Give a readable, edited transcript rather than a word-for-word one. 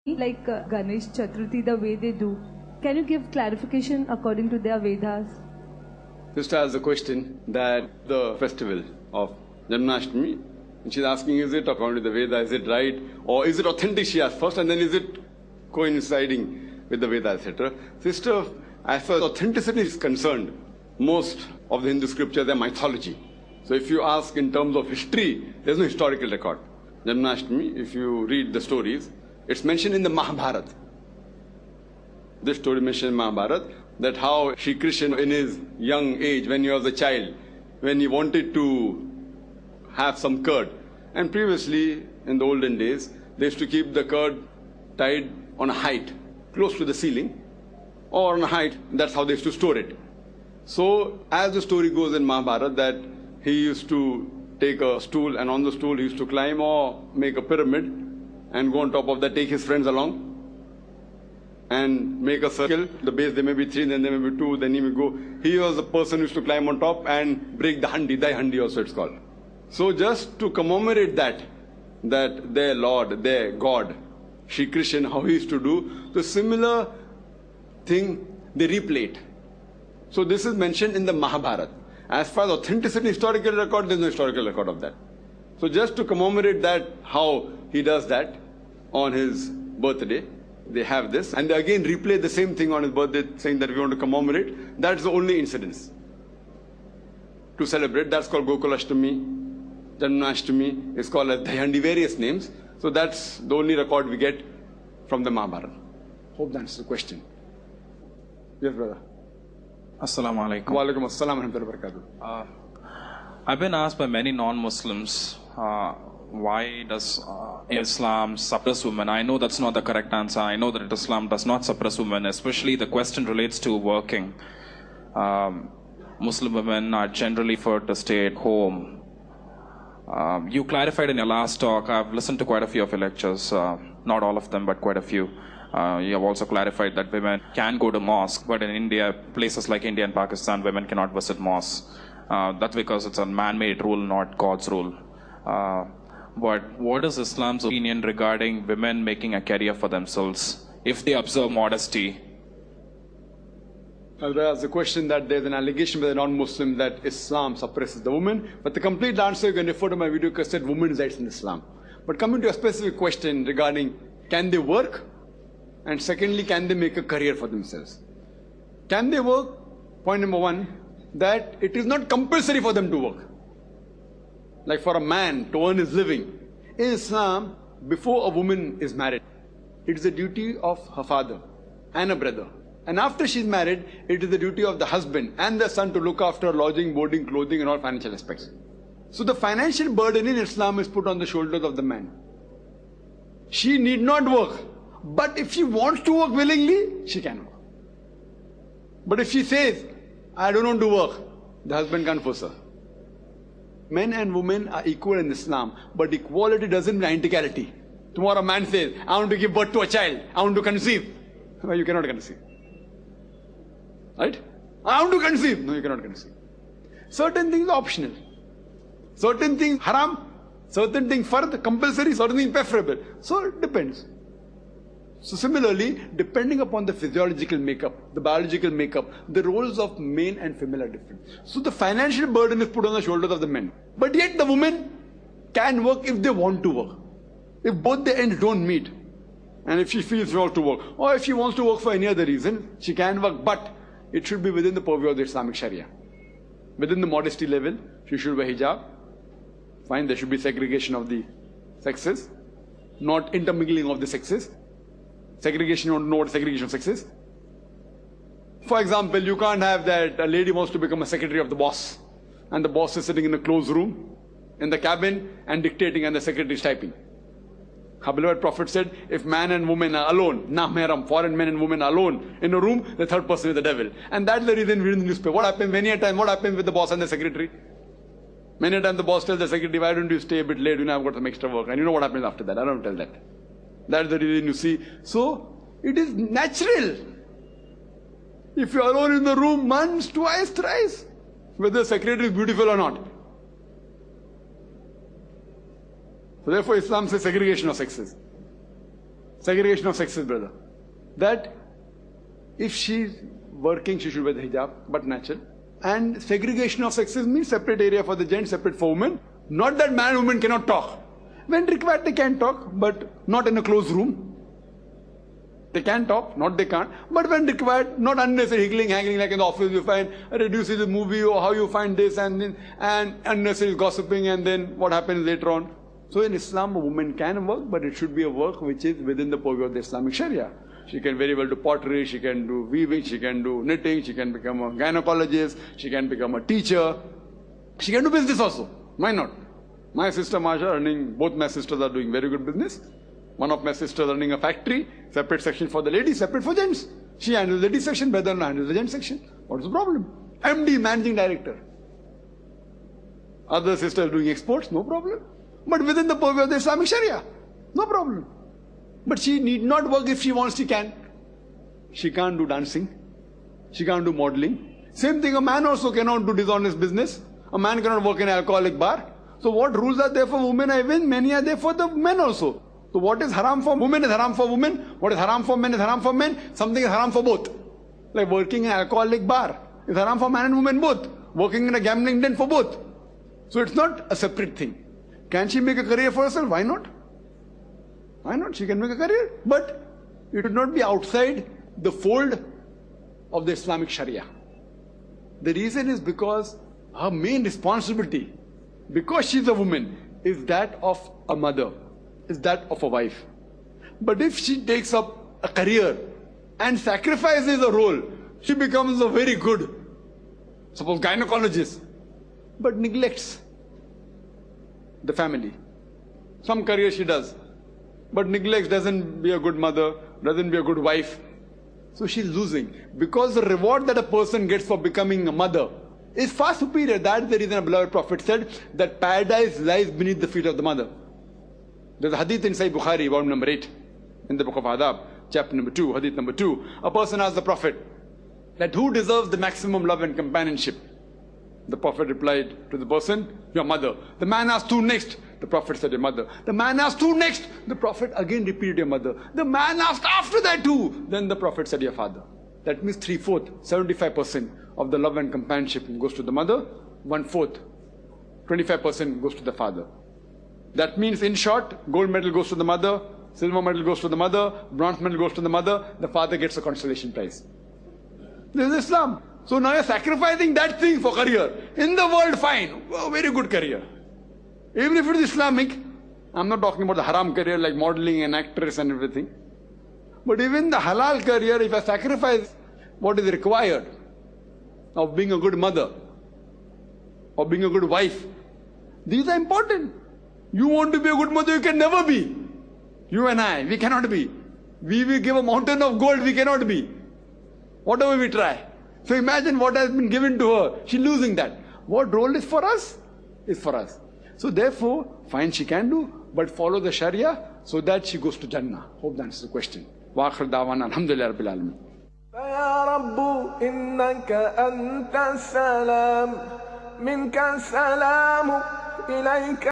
like Ganesh, Chaturti, the way they do. Can you give clarification according to their Vedas? Sister has a question that the festival of Janmashtami, and she's asking, is it according to the Veda, is it right? Or is it authentic, she asked first, and then is it coinciding with the Veda, etc. Sister, as far as authenticity is concerned, most of the Hindu scriptures are mythology. So if you ask in terms of history, there's no historical record. Janmashtami, if you read the stories, it's mentioned in the Mahabharata. This story mentioned in Mahabharata, that how Sri Krishna in his young age, when he was a child, when he wanted to have some curd, and previously in the olden days, they used to keep the curd tied on a height, close to the ceiling, or on a height, that's how they used to store it. So as the story goes in Mahabharata, that he used to take a stool, and on the stool he used to climb or make a pyramid and go on top of that, take his friends along and make a circle. The base there may be 3, then there may be 2, then he will go. He was the person who used to climb on top and break the handi, Dai handi also it's called. So just to commemorate that their Lord, their God, Sri Krishna, how he used to do, the similar thing, they replay it. So this is mentioned in the Mahabharata. As far as authenticity, historical record, there is no historical record of that. So just to commemorate that, how he does that on his birthday, they have this, and they again replay the same thing on his birthday, saying that we want to commemorate. That's the only incidence to celebrate. That's called Gokulashtami, Janmashtami, is called as Dayahandi, various names. So that's the only record we get from the Mahabharata. Hope that answers the question. Yes, brother. Assalamu alaikum. Wa alaikum assalam wa rahmatullahi wa barakatuh. I've been asked by many non-Muslims, why does Islam suppress women? I know that's not the correct answer. I know that Islam does not suppress women, especially the question relates to working. Muslim women are generally for to stay at home. You clarified in your last talk, I've listened to quite a few of your lectures, not all of them, but quite a few. You have also clarified that women can go to mosque, but in India, places like India and Pakistan, women cannot visit mosques. That's because it's a man-made rule, not God's rule. But what is Islam's opinion regarding women making a career for themselves if they observe modesty? There's a question that there's an allegation by the non-Muslim that Islam suppresses the woman, but the complete answer you can refer to my video cassette, Women's Rights in Islam. But coming to a specific question regarding can they work, and secondly, can they make a career for themselves? Can they work? Point number one, that it is not compulsory for them to work. Like for a man to earn his living. In Islam, before a woman is married, it is the duty of her father and a brother. And after she's married, it is the duty of the husband and the son to look after lodging, boarding, clothing and all financial aspects. So the financial burden in Islam is put on the shoulders of the man. She need not work. But if she wants to work willingly, she can work. But if she says, I don't want to work, the husband can't force her. Men and women are equal in Islam, but equality doesn't mean identicality. Tomorrow a man says, I want to give birth to a child, I want to conceive. Well, you cannot conceive. Right? I want to conceive. No, you cannot conceive. Certain things are optional. Certain things haram, certain things fard, compulsory, certain things preferable. So it depends. So similarly, depending upon the physiological makeup, the biological makeup, the roles of male and female are different. So the financial burden is put on the shoulders of the men. But yet the women can work if they want to work. If both the ends don't meet, and if she feels she wants to work, or if she wants to work for any other reason, she can work, but it should be within the purview of the Islamic Sharia. Within the modesty level, she should wear hijab. Fine, there should be segregation of the sexes, not intermingling of the sexes. Segregation, you don't know what segregation of sex is. For example, you can't have that a lady wants to become a secretary of the boss, and the boss is sitting in a closed room, in the cabin, and dictating, and the secretary is typing. Our beloved Prophet said, if man and woman are alone, mahram, foreign men and women are alone in a room, the third person is the devil. And that's the reason we read in the newspaper. What happens many a time? What happens with the boss and the secretary? Many a time the boss tells the secretary, why don't you stay a bit late? You know, I've got some extra work. And you know what happens after that? I don't tell that. That's the reason you see. So, it is natural. If you are alone in the room once, twice, thrice, whether the secretary is beautiful or not. So therefore Islam says segregation of sexes. segregation of sexes, brother. That if she's working, she should wear the hijab, but natural. And segregation of sexes means separate area for the gents, separate for women. Not that man and woman cannot talk. When required, they can talk, but not in a closed room. They can talk, not they can't. But when required, not unnecessary higgling, haggling like in the office you find, reduce the movie or how you find this and unnecessary gossiping and then what happens later on. So in Islam, a woman can work, but it should be a work which is within the purview of the Islamic Sharia. She can very well do pottery, she can do weaving, she can do knitting, she can become a gynecologist, she can become a teacher. She can do business also. Why not? My sister Masha, both my sisters are doing very good business. One of my sisters running a factory, separate section for the ladies, separate for gents. She handles the ladies section, brother handles the gents section. What is the problem? MD, managing director. Other sisters doing exports, no problem. But within the purview of the Islamic Sharia, no problem. But she need not work if she wants, she can. She can't do dancing. She can't do modeling. Same thing, a man also cannot do dishonest business. A man cannot work in an alcoholic bar. So what rules are there for women? Many are there for the men also. So what is haram for women is haram for women. What is haram for men is haram for men. Something is haram for both. Like working in an alcoholic bar is haram for man and woman both. Working in a gambling den for both. So it's not a separate thing. Can she make a career for herself? Why not? Why not? She can make a career. But it would not be outside the fold of the Islamic Sharia. The reason is because her main responsibility, because she's a woman, is that of a mother, is that of a wife. But if she takes up a career and sacrifices a role, she becomes a very good, suppose gynecologist, but neglects the family. Some career she does, but neglects, doesn't be a good mother, doesn't be a good wife. So she's losing. Because the reward that a person gets for becoming a mother is far superior. That's the reason our beloved Prophet said that paradise lies beneath the feet of the mother. There's a hadith in Sahih Bukhari, volume number 8, in the book of Adab, chapter number 2, hadith number 2. A person asked the Prophet that who deserves the maximum love and companionship? The Prophet replied to the person, your mother. The man asked who next? The Prophet said your mother. The man asked who next? The Prophet again repeated your mother. The man asked after that who? Then the Prophet said your father. That means 3/4, 75% of the love and companionship goes to the mother, 1/4, 25% goes to the father. That means, in short, gold medal goes to the mother, silver medal goes to the mother, bronze medal goes to the mother, the father gets a consolation prize. This is Islam. So now you're sacrificing that thing for career. In the world, fine, oh, very good career. Even if it is Islamic, I'm not talking about the haram career like modeling and actress and everything. But even the halal career, if I sacrifice what is required of being a good mother, or being a good wife, these are important. You want to be a good mother, you can never be. You and I, we cannot be. We will give a mountain of gold, we cannot be. Whatever we try. So imagine what has been given to her. She's losing that. What role is for us? Is for us. So therefore, fine she can do, but follow the Sharia so that she goes to Jannah. Hope that answers the question. Wa akhir da'wana alhamdulillah rabbil alamin. فيا رب إنك أنت السلام منك السلام إليك